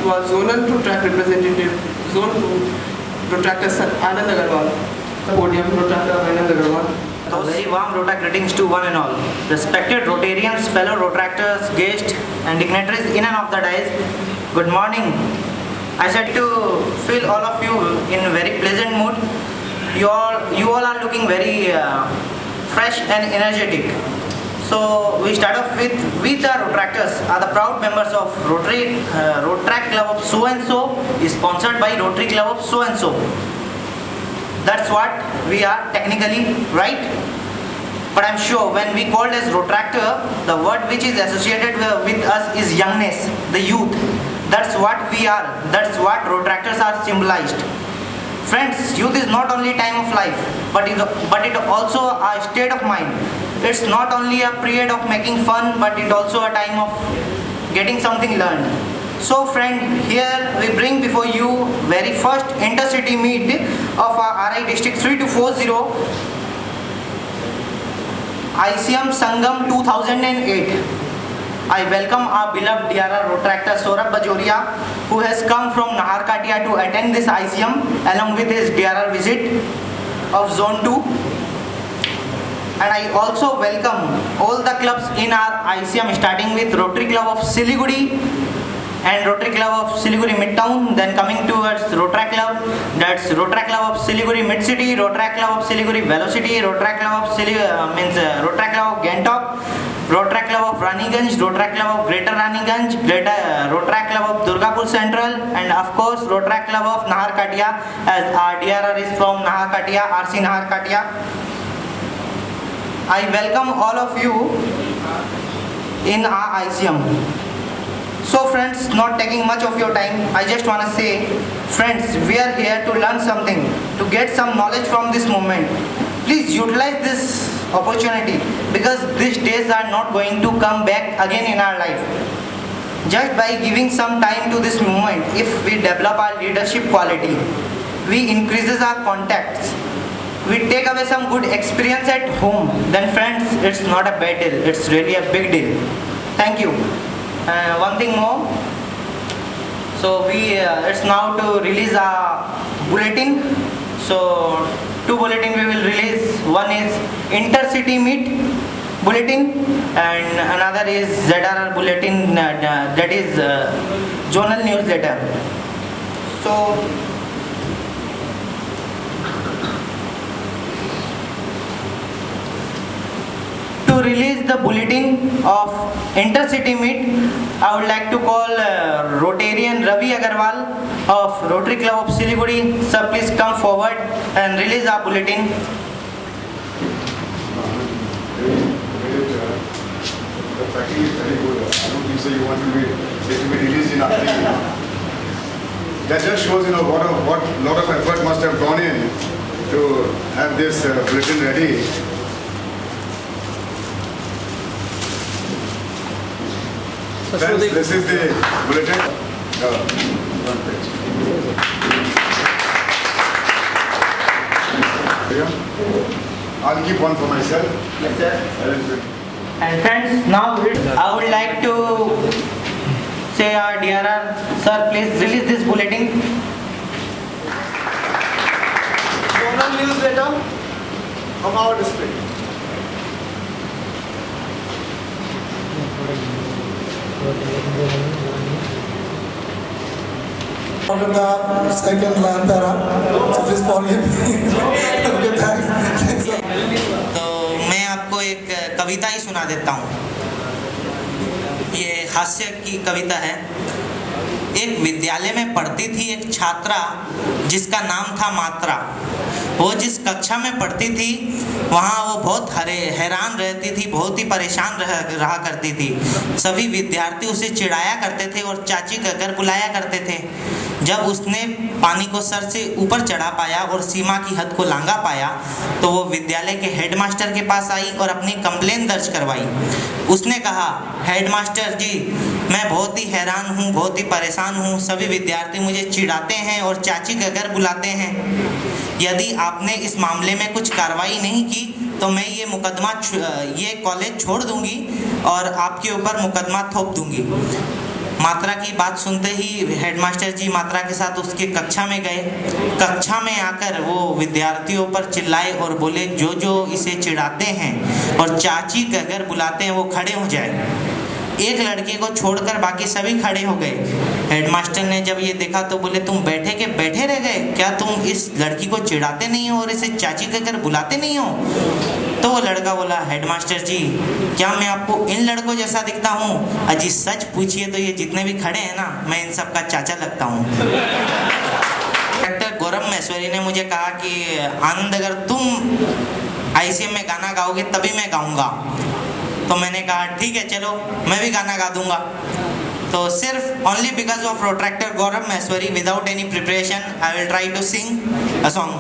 to our zonal protract representative, Zone 2, Protractor Anand Agarwal. Podium, Protractor Anand Agarwal. Very warm Rotary greetings to one and all. Respected Rotarians, fellow Rotractors, guests and dignitaries in and of the dais, good morning. I said to feel all of you in a very pleasant mood. You all are looking very fresh and energetic. So we start off with we the Rotractors are the proud members of Rotary Club of so and so, is sponsored by Rotary Club of so and so. That's what we are technically, right? But I'm sure when we called as Rotractor, the word which is associated with us is youngness, the youth. That's what we are. That's what Rotractors are symbolized. Friends, youth is not only time of life, but it also a state of mind. It's not only a period of making fun, but it also a time of getting something learned. So friend, here we bring before you very first intercity meet of our RI District 3240 ICM Sangam 2008. I welcome our beloved DRR Rotractor Saurabh Bajoria, who has come from Nahar Katia to attend this ICM along with his DRR visit of Zone 2. And I also welcome all the clubs in our ICM, starting with Rotary Club of Siliguri and Rotary Club of Siliguri Midtown, then coming towards Rotary Club, that's Rotary Club of Siliguri Mid City, Rotary Club of Siliguri Velocity, Rotary Club of Rotary Club of Gantok, Rotary Club of Raniganj, Rotary Club of Greater Raniganj, Rotary Club of Durgapur Central, and of course Rotary Club of Nahar Katia, as our DRR is from Nahar Katia, RC Nahar Katia. I welcome all of you in our ICM. So friends, not taking much of your time, I just want to say, friends, we are here to learn something, to get some knowledge from this moment. Please utilize this opportunity, because these days are not going to come back again in our life. Just by giving some time to this moment, if we develop our leadership quality, we increases our contacts, we take away some good experience at home, then friends, it's not a bad deal, it's really a big deal. Thank you. One thing more, so it's now to release a bulletin. So 2 bulletin we will release. One is intercity meet bulletin and another is ZRR bulletin, that is zonal newsletter. So to release the bulletin of intercity meet, I would like to call Rotarian Ravi Agarwal of Rotary Club of Siliguri. Sir, please come forward and release our bulletin. The packing is very good. I don't think so you want to be released in a hurry. That just shows, what lot of effort must have gone in to have this bulletin ready. Friends, this is the bulletin. One page. I'll keep one for myself. Yes, sir. And friends, now I would like to say our DRR, sir, please release this bulletin. Zonal newsletter of our district. The second para, so please forgive me. Okay, thanks. तो मैं आपको एक कविता ही सुना देता हूँ। ये हास्य की कविता है। एक विद्यालय में पढ़ती थी एक छात्रा जिसका नाम था मात्रा। वो जिस कक्षा में पढ़ती थी वहाँ वो बहुत हैरान रहती थी, बहुत ही परेशान रहा करती थी। सभी विद्यार्थी उसे चिढ़ाया करते थे और चाची कहकर बुलाया करते थे। जब उसने पानी को सर से ऊपर चढ़ा पाया और सीमा की हद को लांघा पाया तो वो विद्यालय के हेडमास्टर के पास आई और अपनी कंप्लेन दर्ज करवाई। उसने कहा, हेडमास्टर जी, मैं बहुत ही हैरान हूँ, बहुत ही परेशान हूँ। सभी विद्यार्थी मुझे चिढ़ाते हैं और चाची कहकर बुलाते हैं। यदि आपने इस मामले में कुछ कार्रवाई नहीं की तो मैं ये कॉलेज छोड़ दूंगी और आपके ऊपर मुकदमा थोप दूंगी। मात्रा की बात सुनते ही हेडमास्टर जी मात्रा के साथ उसके कक्षा में गए। कक्षा में आकर वो विद्यार्थियों पर चिल्लाए और बोले जो जो इसे चिढ़ाते हैं और चाची कहकर बुलाते हैं वो खड़े हो जाए। एक लड़के को छोड़कर बाकी सभी खड़े हो गए। हेडमास्टर ने जब ये देखा तो बोले तुम बैठे के बैठे रह गए, क्या तुम इस लड़की को चिढ़ाते नहीं हो और इसे चाची कहकर बुलाते नहीं हो? तो वो लड़का बोला हेडमास्टर जी क्या मैं आपको इन लड़कों जैसा दिखता हूँ? अजी सच पूछिए तो ये जितने भी खड़े हैं ना, मैं इन सब का चाचा लगता हूँ। डॉक्टर गौरव महेश्वरी ने मुझे कहा कि आनंद अगर तुम आईसीएम में गाना गाओगे तभी मैं गाऊंगा। तो मैंने कहा ठीक है चलो मैं भी गाना गा दूंगा। तो सिर्फ only because of protractor Gaurav Maheshwari without any preparation I will try to sing a song.